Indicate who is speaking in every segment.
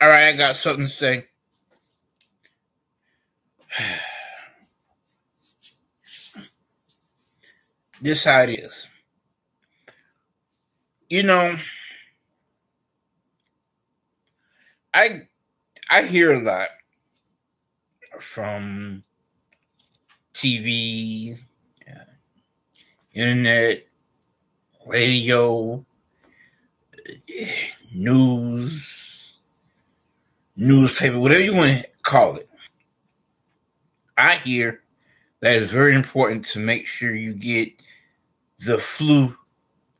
Speaker 1: All right, I got something to say. This how it is. You know, I I hear a lot from TV, internet, radio, news, newspaper, whatever you want to call it. I hear that it's very important to make sure you get the flu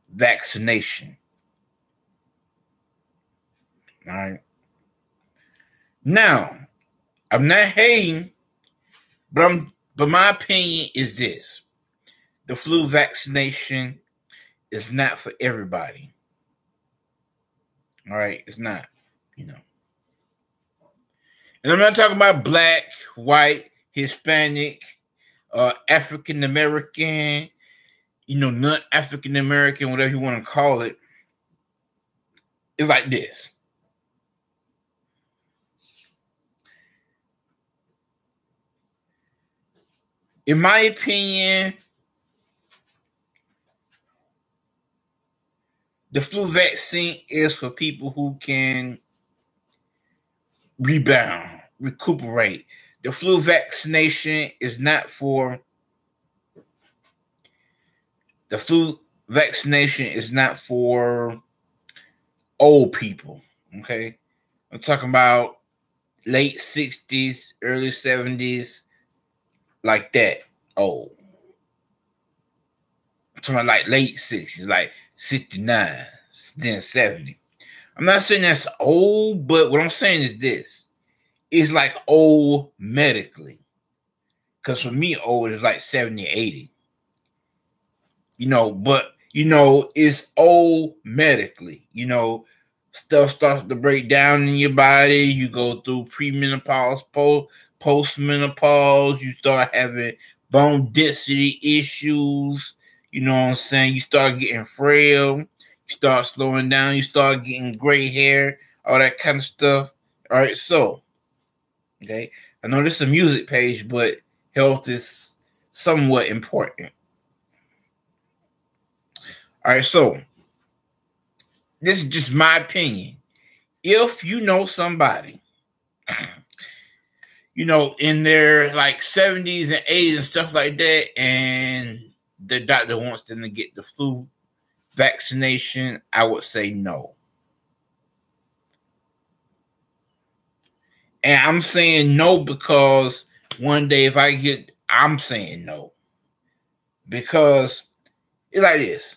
Speaker 1: vaccination. All right. Now, I'm not hating, but my opinion is this. The flu vaccination is not for everybody. All right, it's not, you know. And I'm not talking about black, white, Hispanic, African American, not African American, whatever you want to call it. It's like this. In my opinion, the flu vaccine is for people who can rebound, recuperate. The flu vaccination is not for old people. Okay. I'm talking about late 60s, early 70s, like that. Oh. I'm talking about like late 60s, like 69, then 70. I'm not saying that's old, but what I'm saying is this. It's like old medically. Because for me, old is like 70, 80. But it's old medically. Stuff starts to break down in your body. You go through premenopause, postmenopause. You start having bone density issues. You know what I'm saying? You start getting frail. You start slowing down. You start getting gray hair, all that kind of stuff. All right, so, okay. I know this is a music page, but health is somewhat important. All right, so this is just my opinion. If you know somebody, in their like 70s and 80s and stuff like that, and the doctor wants them to get the flu vaccination, I would say no. And I'm saying no because one day I'm saying no. Because it's like this.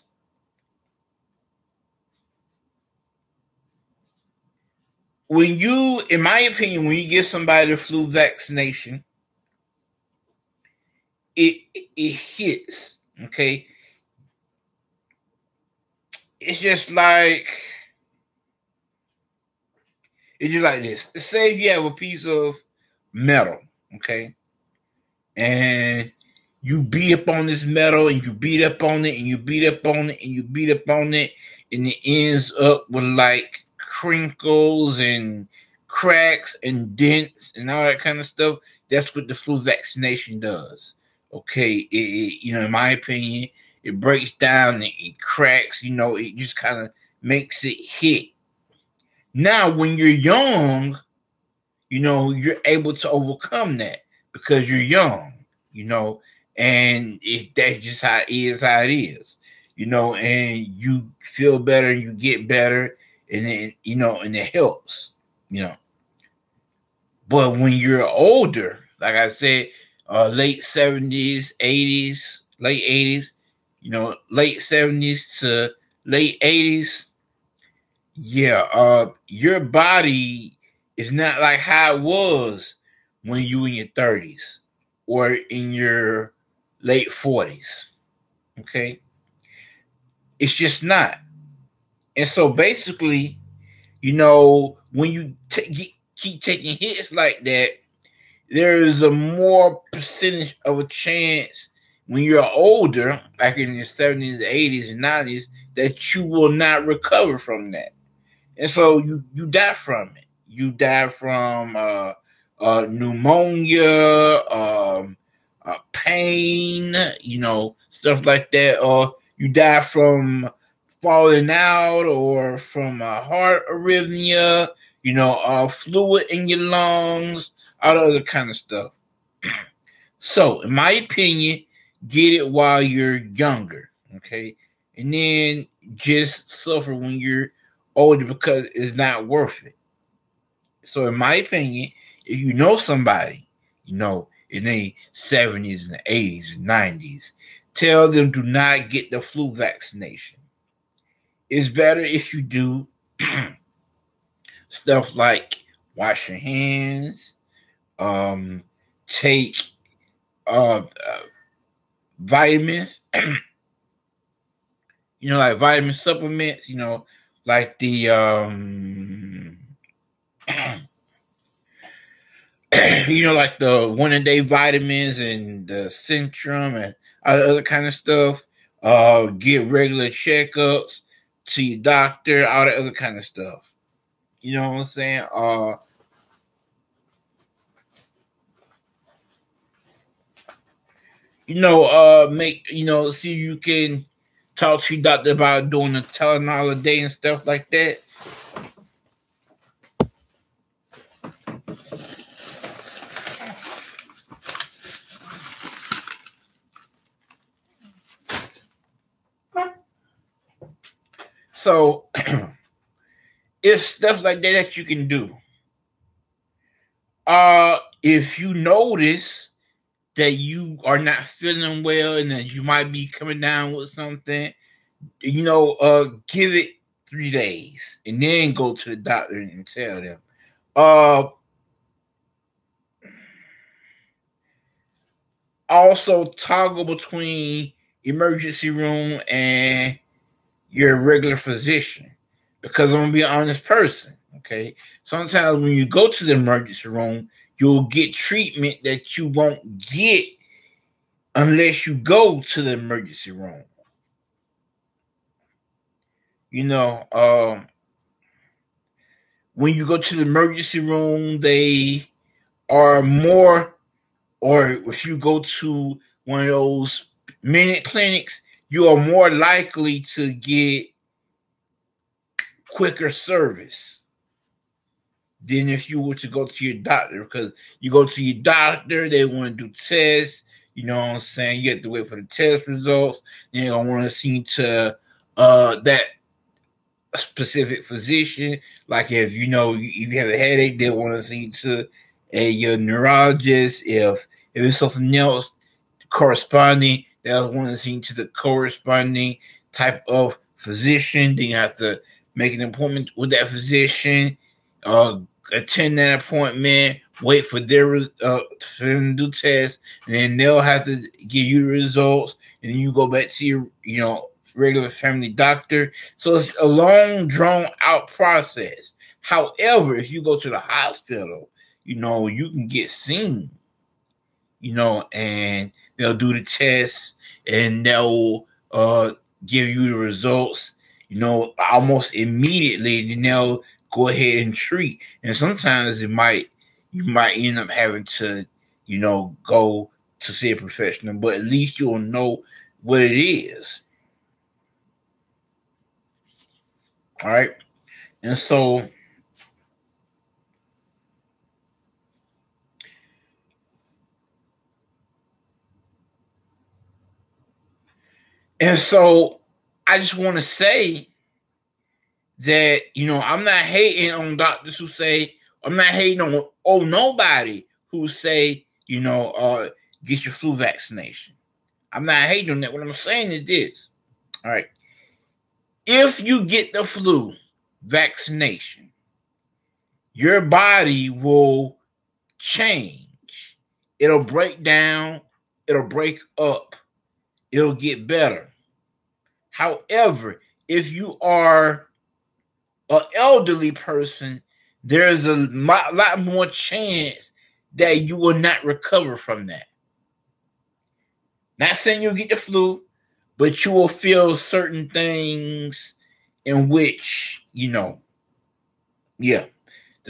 Speaker 1: In my opinion, when you give somebody the flu vaccination, it hits, okay? It's just like this. Say if you have a piece of metal, okay? And you beat up on this metal and you beat up on it and you beat up on it and you beat up on it and it ends up with like crinkles and cracks and dents and all that kind of stuff. That's what the flu vaccination does. Okay, in my opinion, it breaks down, it cracks, it just kind of makes it hit. Now, when you're young, you're able to overcome that because you're young, and that's just how it is, and you feel better and you get better, and then, and it helps, But when you're older, like I said, late 70s, 80s, late 80s, late 70s to late 80s, yeah, your body is not like how it was when you in your 30s or in your late 40s. Okay? It's just not. And so basically, when you keep taking hits like that, there is a more percentage of a chance when you're older, like in your 70s, 80s, and 90s, that you will not recover from that. And so you die from it. you die from pneumonia, pain, stuff like that, or you die from falling out or from a heart arrhythmia, fluid in your lungs, all the other kind of stuff. So, in my opinion, get it while you're younger, okay? And then just suffer when you're older because it's not worth it. So, in my opinion, if you know somebody, in the 70s and the 80s and 90s, tell them do not get the flu vaccination. It's better if you do stuff like wash your hands, take vitamins, like vitamin supplements, like the like the 1-a-day vitamins and the Centrum and all the other kind of stuff. Get regular checkups to your doctor, all the other kind of stuff. You know what I'm saying? See you can talk to your doctor about doing a Tylenol a day and stuff like that. So it's stuff like that you can do. If you notice that you are not feeling well and that you might be coming down with something, give it 3 days and then go to the doctor and tell them. Also toggle between emergency room and your regular physician, because I'm gonna be an honest person. Okay, sometimes when you go to the emergency room, you'll get treatment that you won't get unless you go to the emergency room. When you go to the emergency room, they are more, or if you go to one of those minute clinics, you are more likely to get quicker service than if you were to go to your doctor, because you go to your doctor, they want to do tests. You know what I'm saying? You have to wait for the test results. Then they're gonna want to see to that specific physician. Like if you have a headache, they want to see to your neurologist. If it's something else corresponding, they'll want to see to the corresponding type of physician. Then you have to make an appointment with that physician, attend that appointment, wait for them to do tests, and then they'll have to give you the results, and then you go back to your regular family doctor. So it's a long, drawn out process. However, if you go to the hospital, you can get seen, and they'll do the tests and they'll give you the results, almost immediately, and then they'll go ahead and treat. And sometimes you might end up having to, go to see a professional, but at least you'll know what it is. All right. And so I just want to say that, I'm not hating on doctors who say, I'm not hating on nobody who say, get your flu vaccination. I'm not hating on that. What I'm saying is this. All right. If you get the flu vaccination, your body will change. It'll break down. It'll break up. It'll get better. However, if you are an elderly person, there's a lot more chance that you will not recover from that. Not saying you'll get the flu, but you will feel certain things in which, the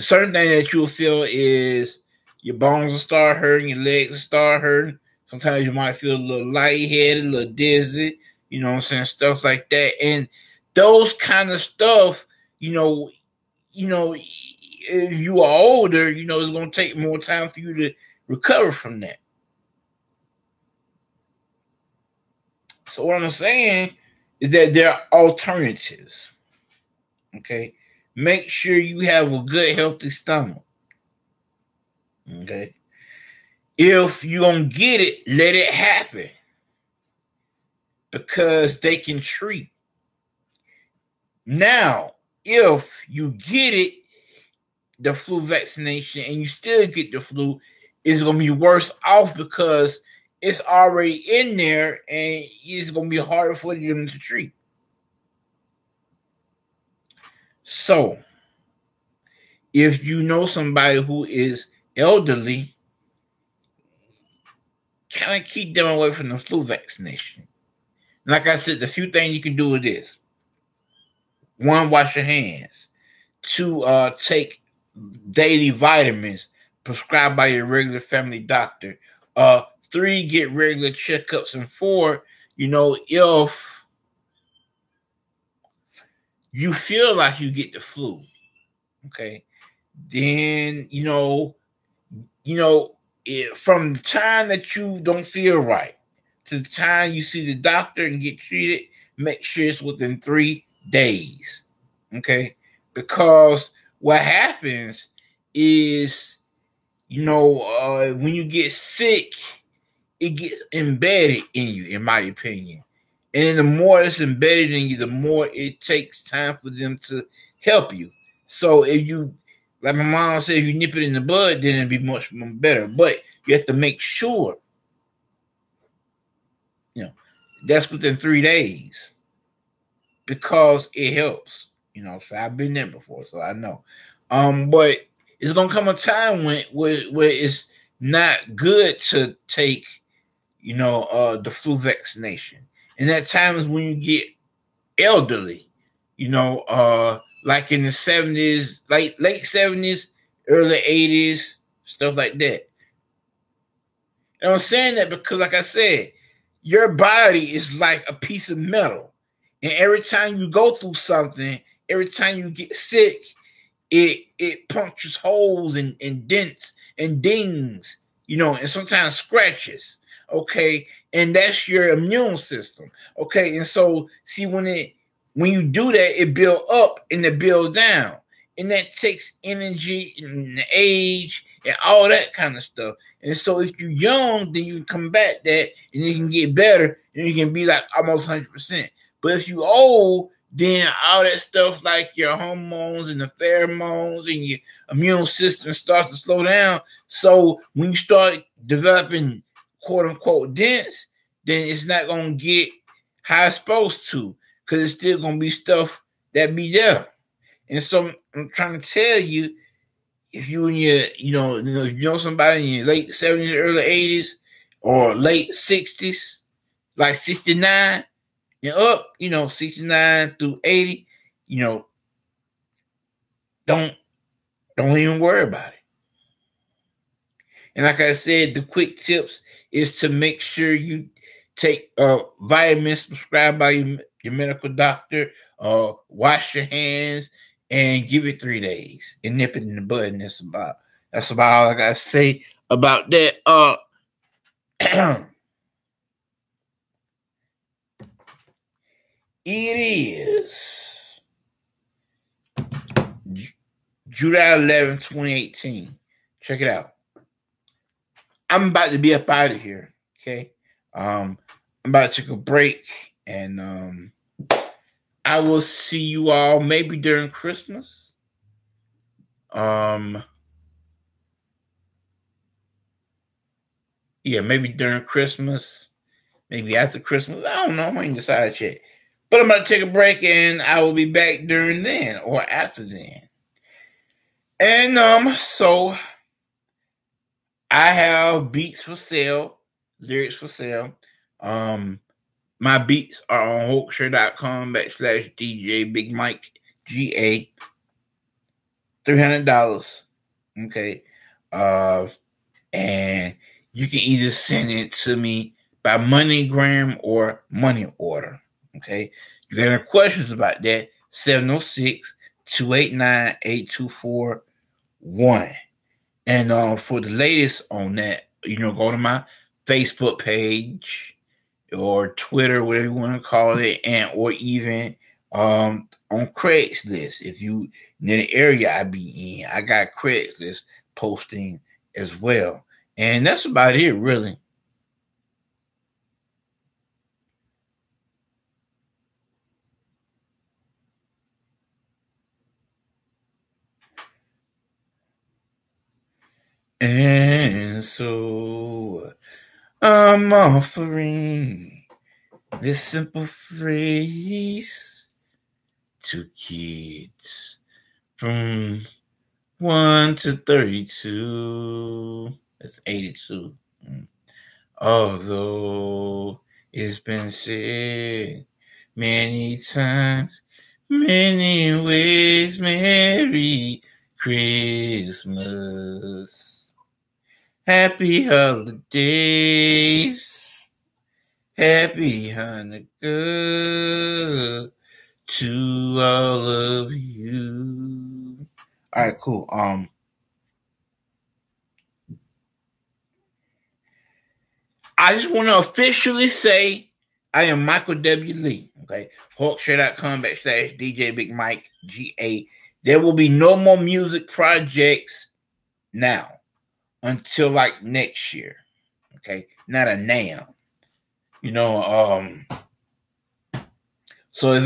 Speaker 1: The certain thing that you'll feel is your bones will start hurting, your legs will start hurting. Sometimes you might feel a little lightheaded, a little dizzy, you know what I'm saying, stuff like that. And those kind of stuff, if you are older, it's going to take more time for you to recover from that. So what I'm saying is that there are alternatives. Okay. Make sure you have a good, healthy stomach. Okay. If you don't get it, let it happen. Because they can treat. Now, if you get it, the flu vaccination, and you still get the flu, it's going to be worse off because it's already in there and it's going to be harder for them to treat. So, if you know somebody who is elderly, kind of keep them away from the flu vaccination. Like I said, the few things you can do is this. 1, wash your hands. 2, take daily vitamins prescribed by your regular family doctor. 3, get regular checkups. And 4, if you feel like you get the flu, okay, then from the time that you don't feel right to the time you see the doctor and get treated, make sure it's within 3 days. Okay? Because what happens is, when you get sick, it gets embedded in you, in my opinion. And the more it's embedded in you, the more it takes time for them to help you. So if you, like my mom said, if you nip it in the bud, then it'd be much more better. But you have to make sure, that's within 3 days because it helps. So I've been there before, so I know. But it's gonna come a time where it's not good to take, the flu vaccination, and that time is when you get elderly. Like in the 70s, late 70s, early 80s, stuff like that. And I'm saying that because, like I said, your body is like a piece of metal. And every time you go through something, every time you get sick, it punctures holes and dents and dings, and sometimes scratches. Okay. And that's your immune system. Okay. And so see when you do that, it build up and it build down. And that takes energy and age and all that kind of stuff. And so if you're young, then you can combat that and you can get better and you can be like almost 100%. But if you old, then all that stuff like your hormones and the pheromones and your immune system starts to slow down. So when you start developing quote unquote dents, then it's not going to get how it's supposed to because it's still going to be stuff that be there. And so I'm trying to tell you, if you in your, somebody in your late 70s, early 80s, or late 60s, like 69 and up, 69 through 80, don't even worry about it. And like I said, the quick tips is to make sure you take vitamins prescribed by your medical doctor, wash your hands, and give it 3 days and nip it in the bud. And that's about all I gotta say about that. It is July 11, 2018. Check it out. I'm about to be up out of here. Okay. I'm about to take a break and I will see you all maybe during Christmas. Yeah, maybe during Christmas, maybe after Christmas. I don't know. I ain't decided yet. But I'm going to take a break and I will be back during then or after then. And so I have beats for sale, lyrics for sale. My beats are on Hulkshare.com /DJ Big Mike GA. $300. Okay. And you can either send it to me by MoneyGram or money order. Okay. You got any questions about that? 706-289-8241. And for the latest on that, go to my Facebook page or Twitter, whatever you want to call it, and or even on Craigslist. If you near the area I be in, I got Craigslist posting as well. And that's about it, really. And so I'm offering this simple phrase to kids from 1 to 32. That's 82. Although it's been said many times, many ways, Merry Christmas. Happy holidays. Happy Hanukkah to all of you. All right, cool. I just want to officially say I am Michael W. Lee. Okay. Hawkshare.com/DJ Big Mike GA. There will be no more music projects now until like next year. Okay. Not a now. So if